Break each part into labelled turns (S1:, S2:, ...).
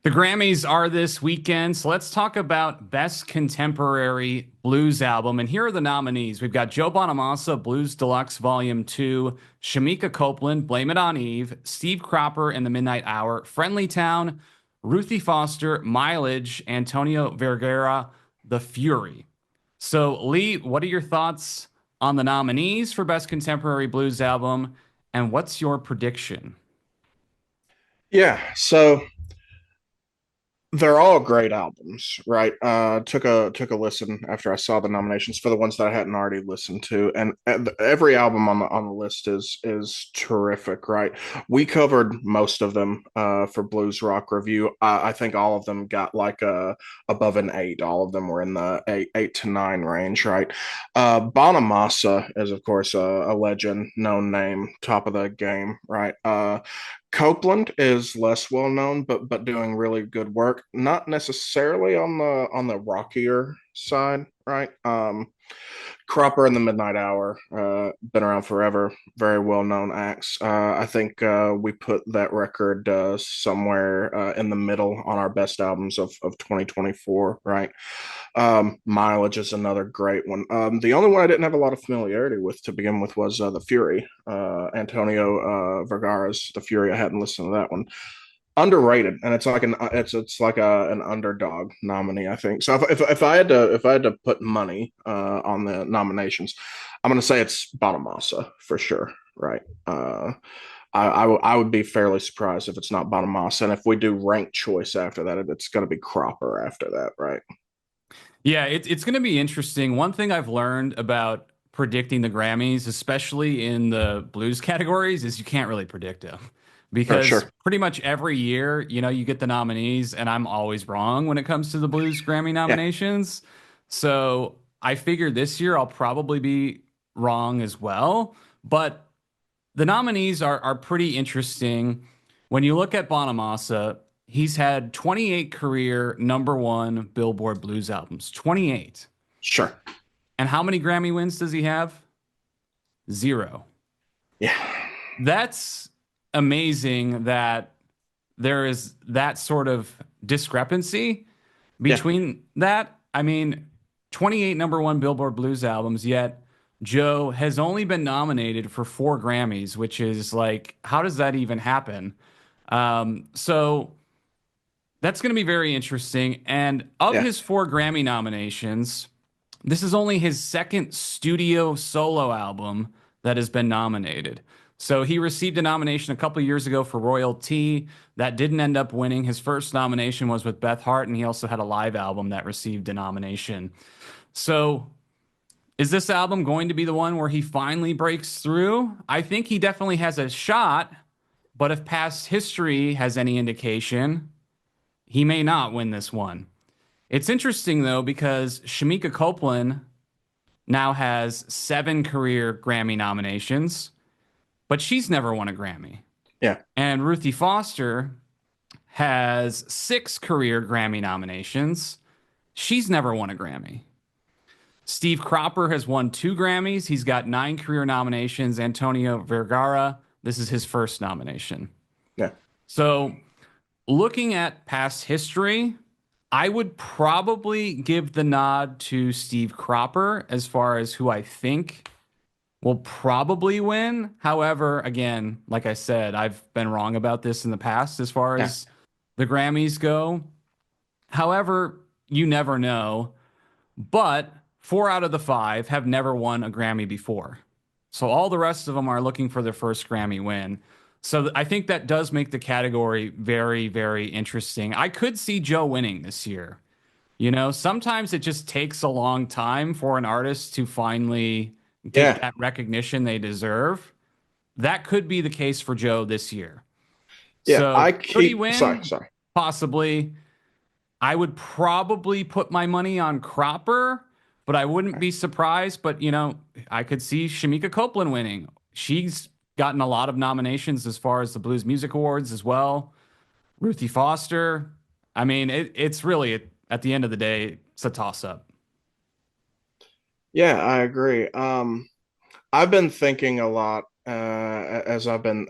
S1: The Grammys are this weekend, so let's talk about Best Contemporary Blues Album. And here are the nominees. We've got Joe Bonamassa, Blues Deluxe Volume 2, Shemekia Copeland, Blame It on Eve, Steve Cropper and the Midnight Hour, Friendlytown, Ruthie Foster, Mileage, Antonio Vergara, The Fury. So, Lee, what are your thoughts on the nominees for Best Contemporary Blues Album, and what's your prediction?
S2: So they're all great albums, right? Took a listen after I saw the nominations for the ones that I hadn't already listened to, and every album on the list is terrific, right? We covered most of them for Blues Rock Review. I think all of them got like a above an eight. All of them were in the eight to nine range, right? Bonamassa is of course a legend, known name, top of the game, right? Copeland is less well known, but doing really good work. Not necessarily on the rockier side, right? Cropper and the Midnight Hour, been around forever, very well known acts. I think we put that record somewhere in the middle on our best albums of 2024, right? Mileage is another great one. The only one I didn't have a lot of familiarity with to begin with was The Fury. Antonio Vergara's The Fury. I hadn't listened to that one. Underrated, and it's like an underdog nominee, I think. So if I had to put money on the nominations, I'm going to say it's Bonamassa for sure, right? I would be fairly surprised if it's not Bonamassa, and if we do rank choice after that, it's going to be Cropper after that, right?
S1: Yeah, it's going to be interesting. One thing I've learned about predicting the Grammys, especially in the blues categories, is you can't really predict them
S2: For
S1: because
S2: sure.
S1: pretty much every year, you get the nominees, and I'm always wrong when it comes to the blues Grammy
S2: Yeah.
S1: nominations. So I figured this year I'll probably be wrong as well. But the nominees are pretty interesting. When you look at Bonamassa, he's had 28 career number one Billboard blues albums. 28.
S2: Sure.
S1: And how many Grammy wins does he have? Zero.
S2: Yeah.
S1: That's amazing that there is that sort of discrepancy
S2: Yeah.
S1: between that. I mean, 28 number one Billboard blues albums, yet Joe has only been nominated for four Grammys, which is like, how does that even happen? So that's going to be very interesting. And of
S2: Yeah.
S1: his four Grammy nominations, this is only his second studio solo album that has been nominated. So he received a nomination a couple years ago for Royalty that didn't end up winning. His first nomination was with Beth Hart, and he also had a live album that received a nomination. So is this album going to be the one where he finally breaks through? I think he definitely has a shot, but if past history has any indication, he may not win this one. It's interesting though because Shemekia Copeland now has seven career Grammy nominations, but she's never won a Grammy.
S2: Yeah.
S1: And Ruthie Foster has six career Grammy nominations. She's never won a Grammy. Steve Cropper has won two Grammys. He's got nine career nominations. Antonio Vergara, this is his first nomination.
S2: Yeah.
S1: So, looking at past history, I would probably give the nod to Steve Cropper as far as who I think will probably win. However, again, like I said, I've been wrong about this in the past as far
S2: Yeah.
S1: as the Grammys go. However, you never know. But four out of the five have never won a Grammy before. So all the rest of them are looking for their first Grammy win. So I think that does make the category very, very interesting. I could see Joe winning this year. Sometimes it just takes a long time for an artist to finally get
S2: Yeah.
S1: that recognition they deserve. That could be the case for Joe this year.
S2: Yeah.
S1: So
S2: I
S1: could he
S2: keep sorry,
S1: win?
S2: sorry.
S1: Possibly. I would probably put my money on Cropper, but I wouldn't be surprised. But, I could see Shemekia Copeland winning. She's gotten a lot of nominations as far as the Blues Music Awards as well. Ruthie Foster. I mean, it's really, at the end of the day, it's a toss up.
S2: Yeah, I agree. I've been thinking a lot. as I've been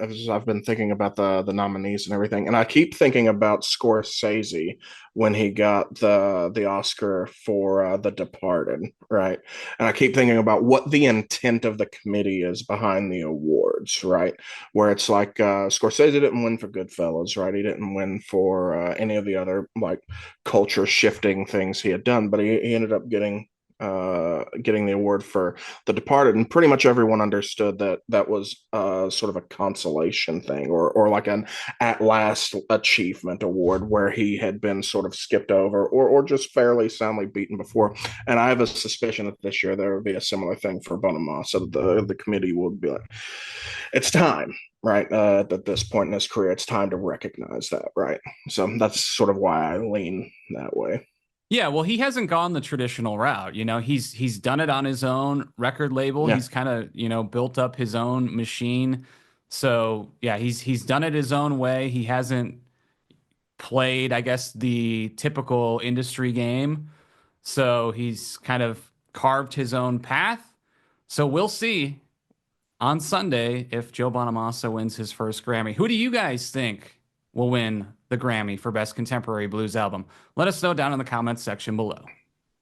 S2: thinking about the nominees and everything, and I keep thinking about Scorsese when he got the Oscar for The Departed, right? And I keep thinking about what the intent of the committee is behind the awards, right? Where it's like Scorsese didn't win for Goodfellas, right? He didn't win for any of the other like culture shifting things he had done, but he ended up getting the award for The Departed, and pretty much everyone understood that that was sort of a consolation thing, or like an at last achievement award where he had been sort of skipped over or just fairly soundly beaten before. And I have a suspicion that this year there would be a similar thing for Bonamassa. The committee would be like, it's time. Right, at this point in his career, it's time to recognize that. Right, so that's sort of why I lean that way.
S1: Yeah, well, he hasn't gone the traditional route. He's done it on his own record label.
S2: Yeah,
S1: He's kind of, built up his own machine. So, yeah, he's done it his own way. He hasn't played, I guess, the typical industry game. So, he's kind of carved his own path. So, we'll see on Sunday if Joe Bonamassa wins his first Grammy. Who do you guys think will win the Grammy for Best Contemporary Blues Album? Let us know down in the comments section below.